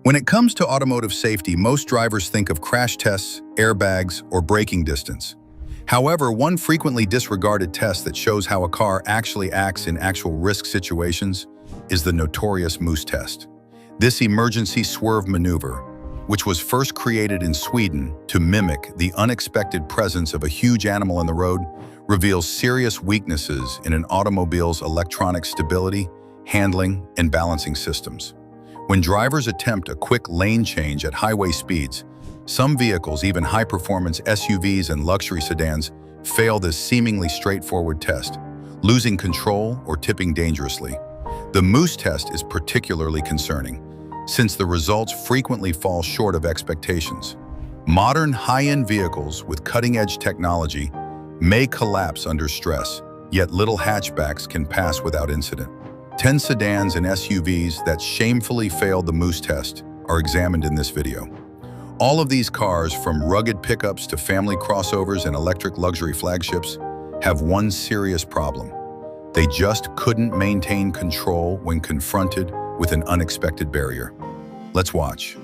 When it comes to automotive safety, most drivers think of crash tests, airbags, or braking distance. However, one frequently disregarded test that shows how a car actually acts in actual risk situations is the notorious moose test. This emergency swerve maneuver, which was first created in Sweden to mimic the unexpected presence of a huge animal on the road, reveals serious weaknesses in an automobile's electronic stability, handling, and balancing systems. When drivers attempt a quick lane change at highway speeds, some vehicles, even high-performance SUVs and luxury sedans, fail this seemingly straightforward test, losing control or tipping dangerously. The moose test is particularly concerning, since the results frequently fall short of expectations. Modern high-end vehicles with cutting-edge technology may collapse under stress, yet little hatchbacks can pass without incident. 10 sedans and SUVs that shamefully failed the moose test are examined in this video. All of these cars, from rugged pickups to family crossovers and electric luxury flagships, have one serious problem. They just couldn't maintain control when confronted with an unexpected barrier. Let's watch.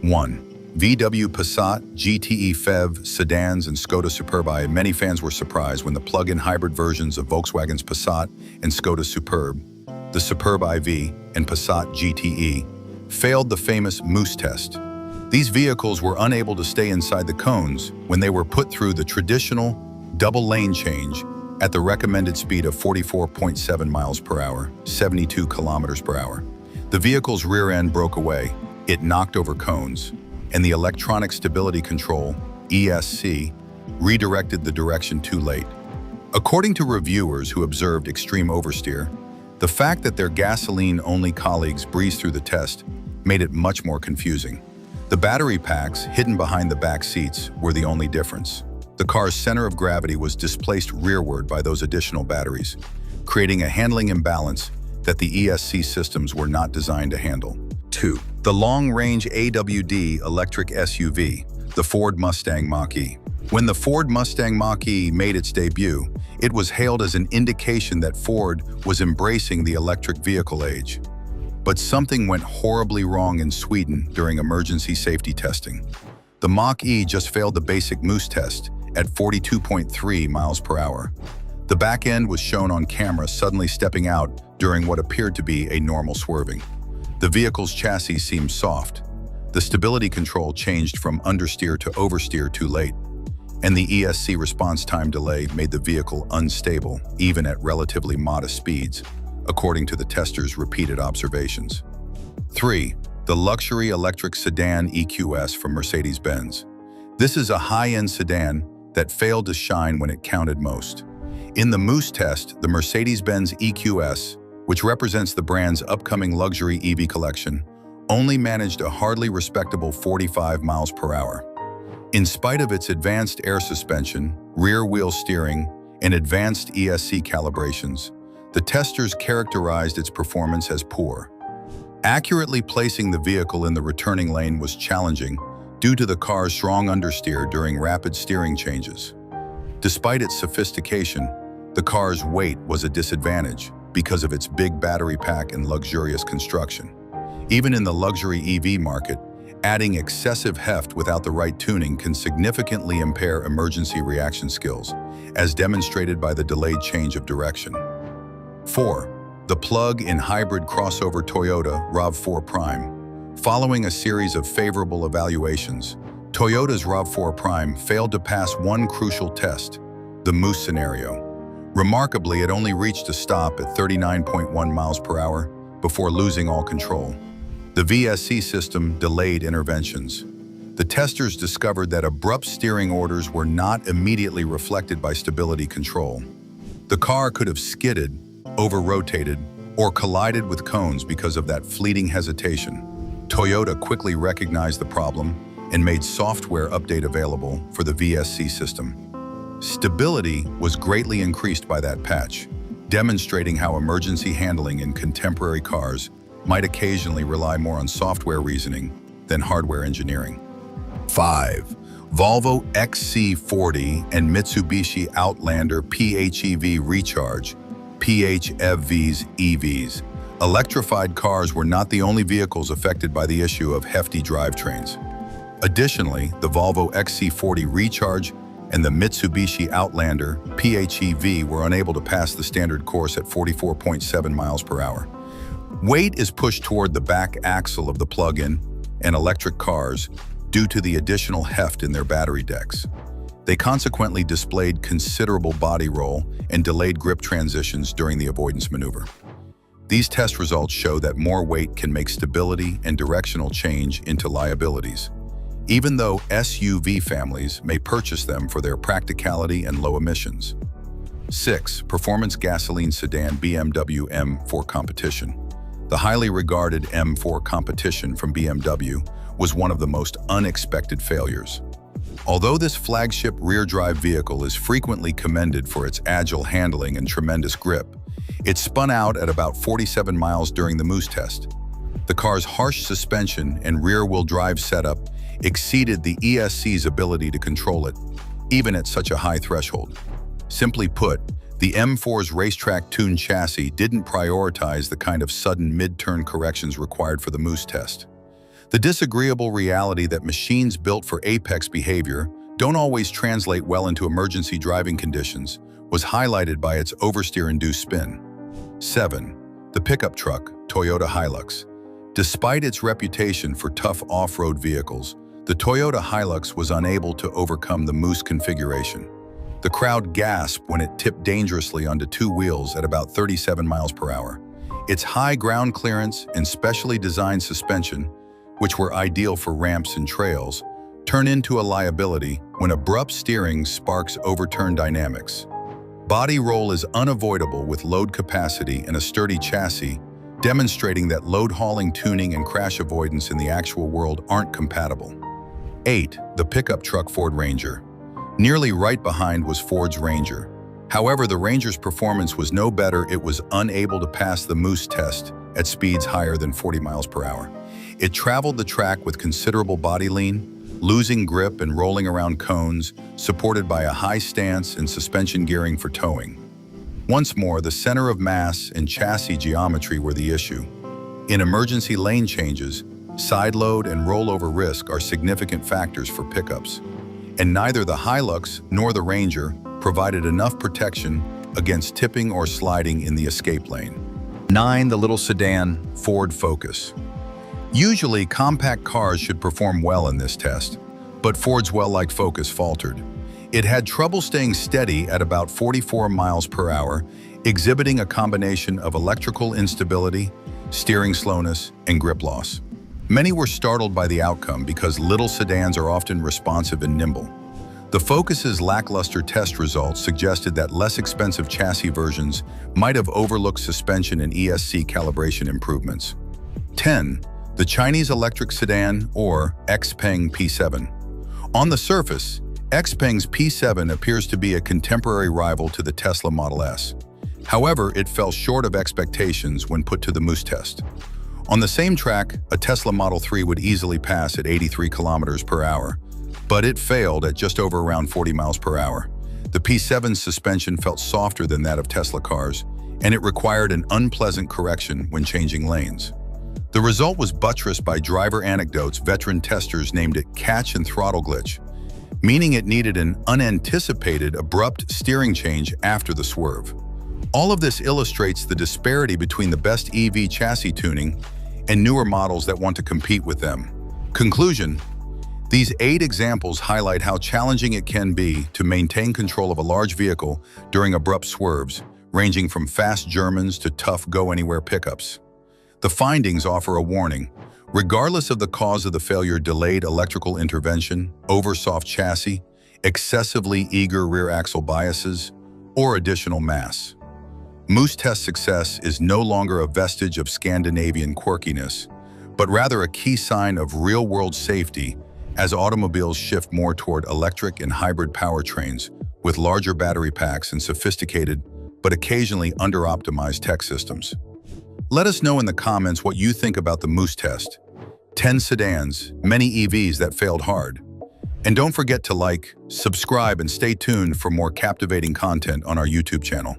1. VW Passat, GTE PHEV, sedans, and Skoda Superb. Many fans were surprised when the plug-in hybrid versions of Volkswagen's Passat and Skoda Superb, the Superb IV and Passat GTE, failed the famous moose test. These vehicles were unable to stay inside the cones when they were put through the traditional double lane change at the recommended speed of 44.7 miles per hour, 72 kilometers per hour. The vehicle's rear end broke away, it knocked over cones, and the electronic stability control, ESC, redirected the direction too late. According to reviewers who observed extreme oversteer, the fact that their gasoline-only colleagues breezed through the test made it much more confusing. The battery packs hidden behind the back seats were the only difference. The car's center of gravity was displaced rearward by those additional batteries, creating a handling imbalance that the ESC systems were not designed to handle. 2. The long-range AWD electric SUV, the Ford Mustang Mach-E. When the Ford Mustang Mach-E made its debut, it was hailed as an indication that Ford was embracing the electric vehicle age. But something went horribly wrong in Sweden during emergency safety testing. The Mach-E just failed the basic moose test at 42.3 miles per hour. The back end was shown on camera suddenly stepping out during what appeared to be a normal swerving. The vehicle's chassis seemed soft. The stability control changed from understeer to oversteer too late, and the ESC response time delay made the vehicle unstable, even at relatively modest speeds, according to the testers' repeated observations. 3. The luxury electric sedan EQS from Mercedes-Benz. This is a high-end sedan that failed to shine when it counted most. In the moose test, the Mercedes-Benz EQS, which represents the brand's upcoming luxury EV collection, only managed a hardly respectable 45 miles per hour. In spite of its advanced air suspension, rear-wheel steering, and advanced ESC calibrations, the testers characterized its performance as poor. Accurately placing the vehicle in the returning lane was challenging due to the car's strong understeer during rapid steering changes. Despite its sophistication, the car's weight was a disadvantage because of its big battery pack and luxurious construction. Even in the luxury EV market, adding excessive heft without the right tuning can significantly impair emergency reaction skills, as demonstrated by the delayed change of direction. 4. The plug-in hybrid crossover Toyota RAV4 Prime. Following a series of favorable evaluations, Toyota's RAV4 Prime failed to pass one crucial test, the moose scenario. Remarkably, it only reached a stop at 39.1 miles per hour before losing all control. The VSC system delayed interventions. The testers discovered that abrupt steering orders were not immediately reflected by stability control. The car could have skidded, over-rotated, or collided with cones because of that fleeting hesitation. Toyota quickly recognized the problem and made software update available for the VSC system. Stability was greatly increased by that patch, demonstrating how emergency handling in contemporary cars might occasionally rely more on software reasoning than hardware engineering. 5. Volvo XC40 and Mitsubishi Outlander PHEV Recharge, PHEVs EVs, Electrified cars were not the only vehicles affected by the issue of hefty drivetrains. Additionally, the Volvo XC40 Recharge and the Mitsubishi Outlander PHEV were unable to pass the standard course at 44.7 miles per hour. Weight is pushed toward the back axle of the plug-in and electric cars due to the additional heft in their battery decks. They consequently displayed considerable body roll and delayed grip transitions during the avoidance maneuver. These test results show that more weight can make stability and directional change into liabilities, even though SUV families may purchase them for their practicality and low emissions. 6. Performance gasoline sedan BMW M4 competition. The highly regarded M4 competition from BMW was one of the most unexpected failures. Although this flagship rear-drive vehicle is frequently commended for its agile handling and tremendous grip, it spun out at about 47 miles during the Moose test. The car's harsh suspension and rear-wheel drive setup exceeded the ESC's ability to control it, even at such a high threshold. Simply put, the M4's racetrack-tuned chassis didn't prioritize the kind of sudden mid-turn corrections required for the Moose test. The disagreeable reality that machines built for apex behavior don't always translate well into emergency driving conditions was highlighted by its oversteer-induced spin. 7. The pickup truck, Toyota Hilux. Despite its reputation for tough off-road vehicles, the Toyota Hilux was unable to overcome the Moose configuration. The crowd gasped when it tipped dangerously onto two wheels at about 37 miles per hour. Its high ground clearance and specially designed suspension, which were ideal for ramps and trails, turn into a liability when abrupt steering sparks overturn dynamics. Body roll is unavoidable with load capacity and a sturdy chassis, demonstrating that load-hauling tuning and crash avoidance in the actual world aren't compatible. 8. The pickup truck Ford Ranger. Nearly right behind was Ford's Ranger. However, the Ranger's performance was no better. It was unable to pass the Moose test at speeds higher than 40 miles per hour. It traveled the track with considerable body lean, losing grip and rolling around cones, supported by a high stance and suspension gearing for towing. Once more, the center of mass and chassis geometry were the issue. In emergency lane changes, side load and rollover risk are significant factors for pickups, and neither the Hilux nor the Ranger provided enough protection against tipping or sliding in the escape lane. 9. The little sedan, Ford Focus. Usually, compact cars should perform well in this test, but Ford's well-liked Focus faltered. It had trouble staying steady at about 44 miles per hour, exhibiting a combination of electrical instability, steering slowness, and grip loss. Many were startled by the outcome because little sedans are often responsive and nimble. The Focus's lackluster test results suggested that less expensive chassis versions might have overlooked suspension and ESC calibration improvements. 10. The Chinese electric sedan, or XPeng P7. On the surface, XPeng's P7 appears to be a contemporary rival to the Tesla Model S. However, it fell short of expectations when put to the Moose test. On the same track, a Tesla Model 3 would easily pass at 83 kilometers per hour, but it failed at just over around 40 miles per hour. The P7's suspension felt softer than that of Tesla cars, and it required an unpleasant correction when changing lanes. The result was buttressed by driver anecdotes. Veteran testers named it catch and throttle glitch, meaning it needed an unanticipated, abrupt steering change after the swerve. All of this illustrates the disparity between the best EV chassis tuning and newer models that want to compete with them. Conclusion: these 8 examples highlight how challenging it can be to maintain control of a large vehicle during abrupt swerves, ranging from fast Germans to tough go-anywhere pickups. The findings offer a warning. Regardless of the cause of the failure, delayed electrical intervention, over-soft chassis, excessively eager rear axle biases, or additional mass, Moose test success is no longer a vestige of Scandinavian quirkiness, but rather a key sign of real-world safety as automobiles shift more toward electric and hybrid powertrains with larger battery packs and sophisticated but occasionally under-optimized tech systems. Let us know in the comments what you think about the Moose test. 10 sedans, many EVs that failed hard. And don't forget to like, subscribe, and stay tuned for more captivating content on our YouTube channel.